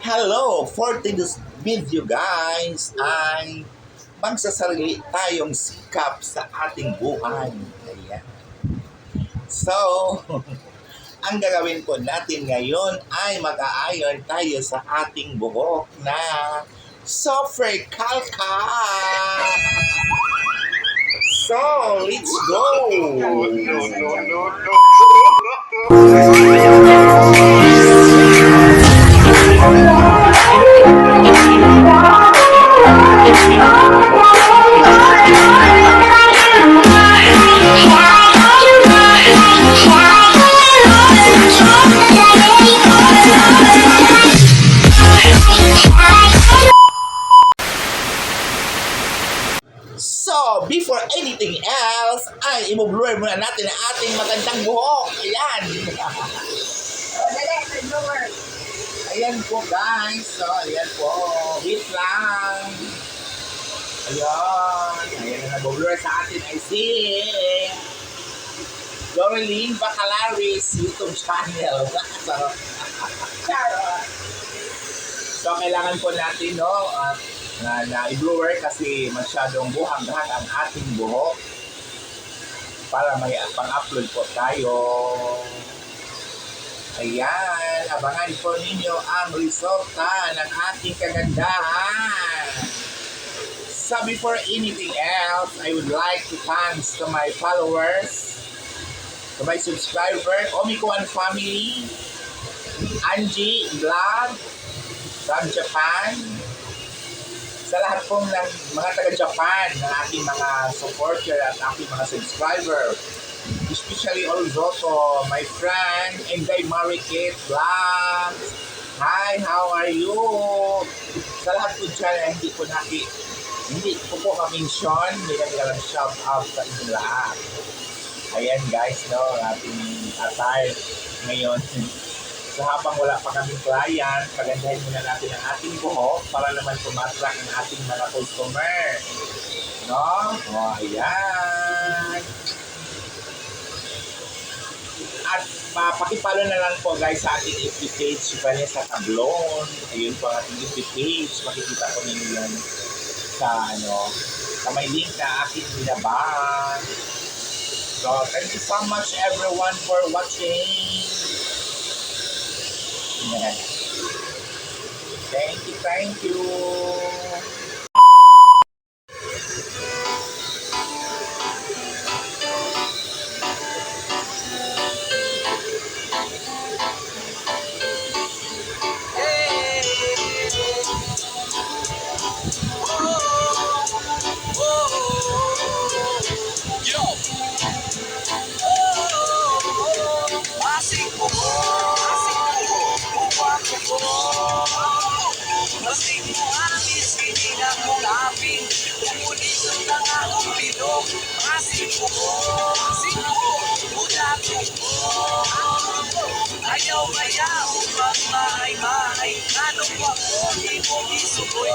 Hello! For today's video guys ay magsasarili tayong sikap sa ating buhay. Ayan. So, ang gagawin po natin ngayon ay mag-a-iron tayo sa ating buhok na Sofre Calca. So, let's go! So, before anything else, ay i-blur muna natin ang ating magandang buhok. Ayan. Ayan po guys. So, ayan po. Wait lang. Ayan. Ayan na nag-blur sa atin. I see. Doreen Bacalaris YouTube channel. So, kailangan po natin, no, na i-blower kasi masyadong buhang-buhang ang ating buhok para may pang-upload po tayo. Ayan, abangan po ninyo ang resulta ng ating kagandahan. So before anything else, I would like to thanks to my followers, to my subscriber, Omikuan family, Angie Vlog from Japan, sa lahat pong mga taga-Japan ng aking mga supporter at aking mga subscriber. Especially also to my friend Inday Marikit Vlog. Hi, how are you? Sa lahat po dyan, hindi ko po ma-mention, may lang shout out sa inyo lahat. Ayan guys, no, ating attire ngayon. So habang wala pa kaming client, pagandahin muna natin ang ating buhok para naman pumatrak ang ating mga customer. No? O, ayan. At pakipalo na lang po guys sa ating FB page, Vanessa Tablon. Ayun po ang ating FB page. Makikita ko ninyo yan sa may link na aking binabas. So, thank you so much everyone for watching. Yeah. Thank you. Masing mo amis, hindi na mo lapin. Umulit ang akong bilog. Masing mo, ulat mo. Ayaw kaya umagmahay-mahay. Ano pa ko, di mo isuboy.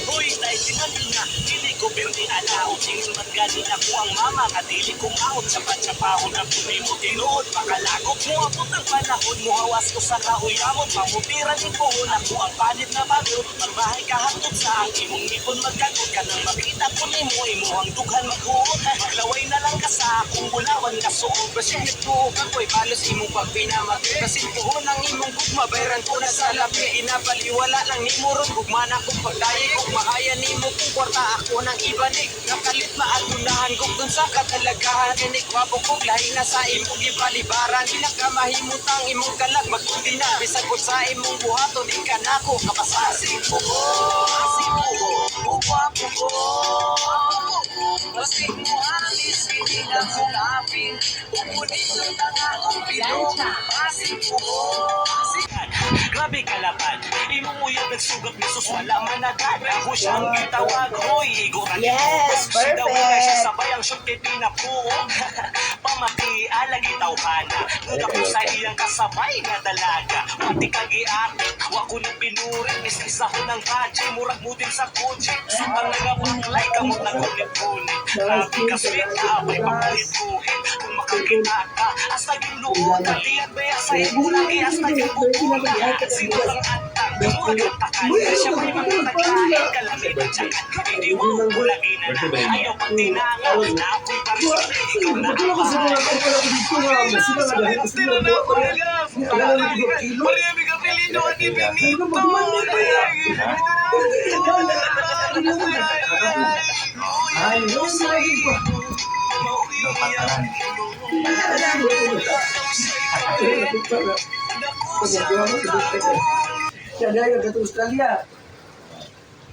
Hoy, dahil sinanina, hindi ko birni alao. Tingin man galing ako ang mama, kadili kong ahon. Sapat-sapahon ang punoy mo tinuod. Pakalagok mo, abot ang panahon mo. Hawas ko sa kahuyamon, pamutiran din ko. Ako ang panit na bago, magbahay ka hangtod sa ang imong ngipon magkagod ka nang makita ko ni mo, imuhang dughan maghuot. Maglaway na lang ka sa akong bulawan ka suod. Basyong ito, kakoy balos imong pagpinamag. Kasi puhon ang imong gugma, bayran ko na sa labi. Inabaliwala lang ni mo ron, gugma na kong pagdayi. Kung mahaya ni mo kung kwarta ako ng ibanig. Nakalit maalunahan kong dun sa katalagahan. Kinikwapo kong lahi na sa imong ibalibaran. Pinakamahimutang imong kalag, magkundi na. Bisag ko sa imong buhato, di ka na ko kapasasing ko. Bukwapo ko. Masig mo alis, hindi na mo lapin. Upunit ng tanga kong bilog. Masig ko. Grabe kalaban, imumuyog nagsugat ni Sus, wala man agad. Ako siyang gitawag, hoy, igo ka ni Yes, perfect. Daw na siya sabay ang shoot kay pinapuo. Pamati, alagi tawhana. Nuda ko sa iyang kasabay na dalaga. Pati kagiatik, wako ni pinurin. Isisa ko ng kaji, murag mo din sa kotse. Subang nagabanglay, kamot na kunit-kunit. Grabe ka sweet, abay pakulit-kuhit. Kung makakita ka, hasta yung loob. Kaliyan ba yan sa iyo lagi, hasta yung bubula. Sino lang atang, Dumagat pa kaya siya may mga pagkain kalamit at saka hindi mo kulagin na ayaw pag tinangaw na ako'y pamilya ikaw na ang bahay. Marami ka pilino at ibinito. Siya dahil ang katong Australia.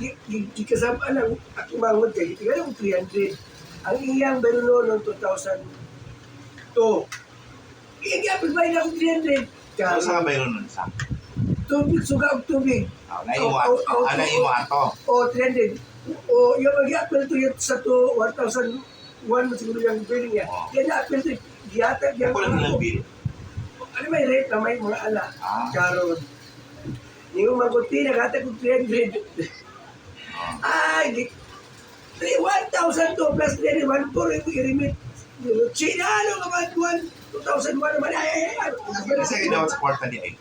Di kasama ng aking mangon kay tingnan mo 300. Ang iyang beruno noong 2002. Iyang apil na akong 300. Ano sa mayroon nun sa? Tubig, suga og tubig. Naimo ato. O 300. O yung mag-apil to yun sa to 1,001 mo siguro yung billing niya. Yan na-apil to. Gihatag yan. Ako lang nilang bill. Ano may rate na may mga ala. Karon. Yung maguti, naghatag ko 300. Ay, 1,000 to plus 300, 1,400 yung i-remit. China, ano ka ba? 2,001 naman. Ay. Pero sa dapat supportan niya eh.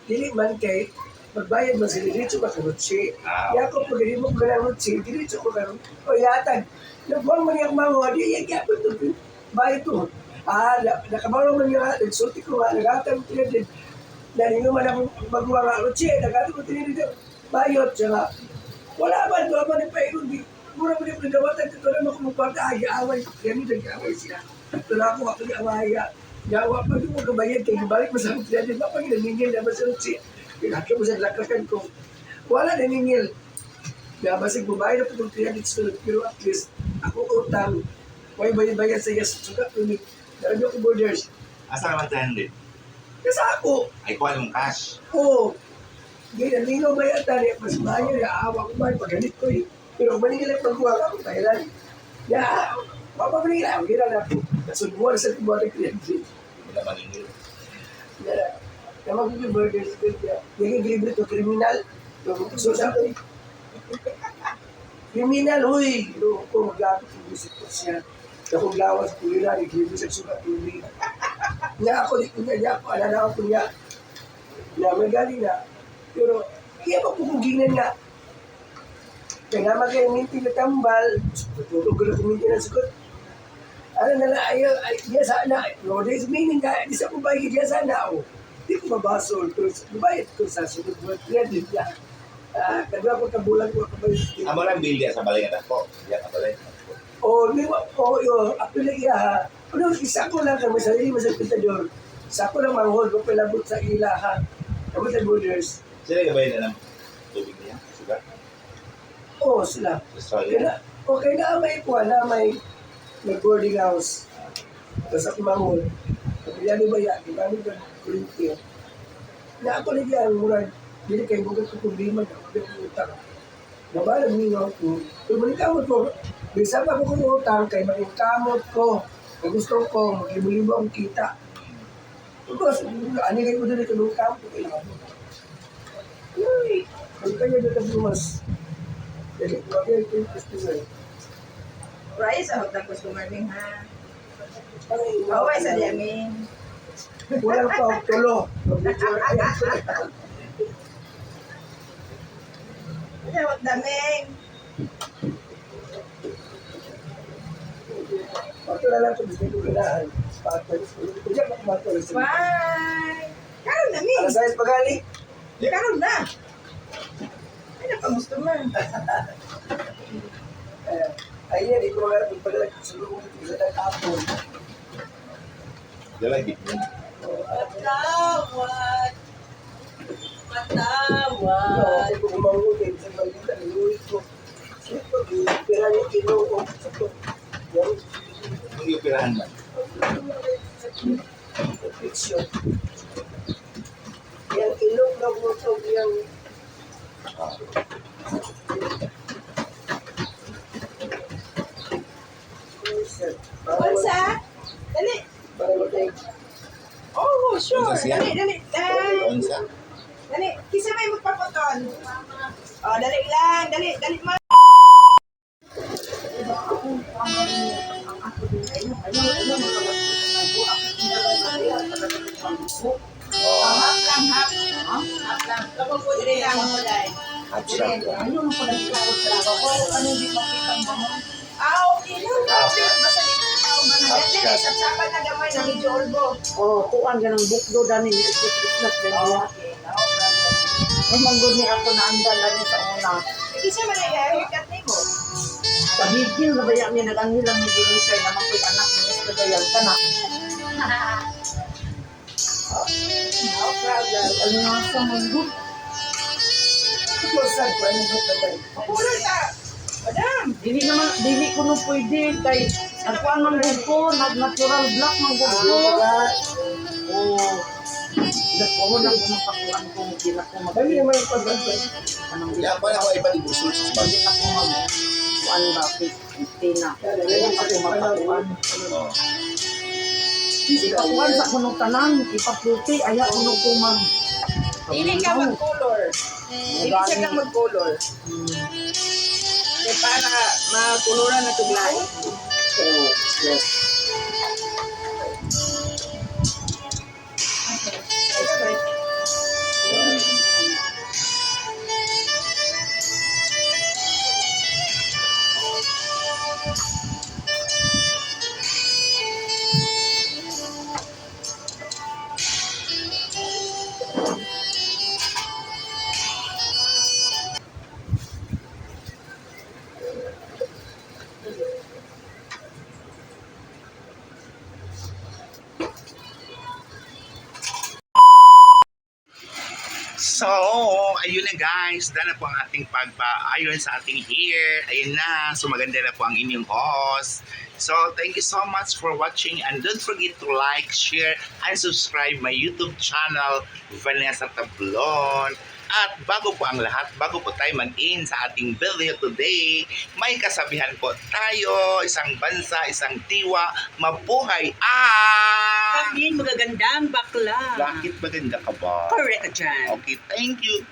Dili man kay, magbayad man sila, diretso ka sa Rutsi. Kaya ko, pag hindi mo ka ng Rutsi, diretso ko ka rin. O yatag, nagbuwang man yung mga, di yan kaya po ito, bayad to. Nakabawang man yung nagsulti ko nga, naghatag ko 300. Dahil naman akong magbuwang nga Rutsi, naghatag ko 300. Bayot, tsaka, wala ba, doon man yung paikon, mura mo yung pinawatan, ito naman kung magpagta, away, yan yung nag-away sila. Ito na ako yung away, gawa pa yung magkabayad kayo, balik mo sa akin, ba pag naningil naman sa Rutsi, pinakyo mo sa lakrakan ko, wala naningil. Nabasig bubayad na po itong 300 student, pero at least, ako utang, may bayad sa yes, sugat, narami ako borders. Asa naman 300? Kasi ako, Ay, kuha mong cash. oo, ganyan, hindi ko bayad tali, mas bayad, aawa ko ba, pagalit ko eh. Pero maningil ang pagkuha ka, kung kailan. Ya, mapapaningil ako, gila na ako. Nasunbuhan sa tibuhan ng 300. Wala maningil. Naman ko yung burgers ko niya. Yung libre to, kriminal. So sabi, kriminal, huy! Kung maglapit yung bisip ko siya. Kung lawas ko yun lang, libre sa sugat tubig. Nga ako, di ko niya ako, alala ko niya. Na may galing na. Pero, iya pa pukuginan nga. Kaya naman kayo minti na tambal, tutulog ko na kuminti na sugot. Ano na lang, diya sana, no days meaning ka, di sa kumbay, diya sana ako. Di ko mabasol, pero bayad ko sa sunod buwan, credit niya. Kadwa ko kabulan ko kabayad. Amo lang bill diya sa balay nga po. Diya ka balay. Apila iya ha. Ano, isa ko lang kami, sarili mo sa pintador. Isa ko lang manghod, ko palabot sa ila ha. Kami sa borders. Sila yung bayad na ng tubig niya? Sugat? Oo, sila. Australia? Okay na may kuha na may boarding house. Tapos ako manghod. Kapilyan ba yan? Ibang ba volunteer? Na ako na diyan, murag, hindi kayo bugat ko problema na ako yung utang. Nabalag niyo ako. Pero manikamot ko, bisa pa ko kung utang, kay manikamot ko. Kaya gusto ko, maglibo-libo ang kita. Tapos, anigay ko doon ito ng kampo, kailangan mo. Uy, ang kanya doon ang bumas. Dali, wagay ko yung festival. Rice, ako tapos kumaling ha. Ay, Away sa yamin. walang pa tulo. Tawag daming. Patula lang ito, gusto ko kailangan. Diyan ka kumatula sa Bye! Karon na mi. alas 6 pagali. Karon na. Ay, napagusto man. Ayun, di ko mga pagpagalag sa loob ko sa nag-apon. Dala git mo. Patawad. Patawad. Kasi kung umangugin sa balita, niluwi ko. Pero yung kino ko sa to. Yan. Ang yung pirahan man. Fiction. Yan, ilog na butog yung Unsa? Dali. para matay. Oh, sure. Unsa siya? Dali. Unsa? Dali. Kisa may magpapotol. Oh, dali lang. Dali mo. Hap lang. Dire lang mo dai. Abstract lang. Ano ang pagkakot sa ako? Ano hindi makita mo? Okay lang. Basta di ka tao ba na ganyan. Sa sapat na gamay na medyo olbo. Oh, kuan ganang bukdo dani ni isip-isip din niya. Mamangod ni ako na andal dani sa una. Isa man ay haircut ni mo. Pabigil na baya niya nagangilang ni Dinisay na makoy anak ni Mr. Dayan kana. No problem. Ano nga sa mundo? Ito sa ko ano ba ba? Pulol ta. Madam. Dili ko no pwede kay ang kuan man gud ko natural black man gud ko. Oh. Dako na ko makakuan ko gila ko mag. Dali naman ang pagkakot. Anong Kaya pala ko ipaligusol sa smart. Hindi na ko mag kuan ba tina. Dili ako makakuan. Ipakuan sa kunong tanan, ipaputi, aya kuno ko mag. Dili ka mag-color. Dili siya kang mag-color. Kaya para makuluran na tuglay. Yes. So, ayun na guys, dala po ang ating pagpa-iron sa ating hair. Ayun na, so maganda na po ang inyong host. So, thank you so much for watching and don't forget to like, share, and subscribe my YouTube channel, Vanessa Tablon. At bago po ang lahat, bago po tayo mag-in sa ating video today, may kasabihan po tayo, isang bansa, isang diwa, mabuhay ang... Magagandang bakla. Bakit maganda ka ba? Correct ka dyan. Okay, thank you.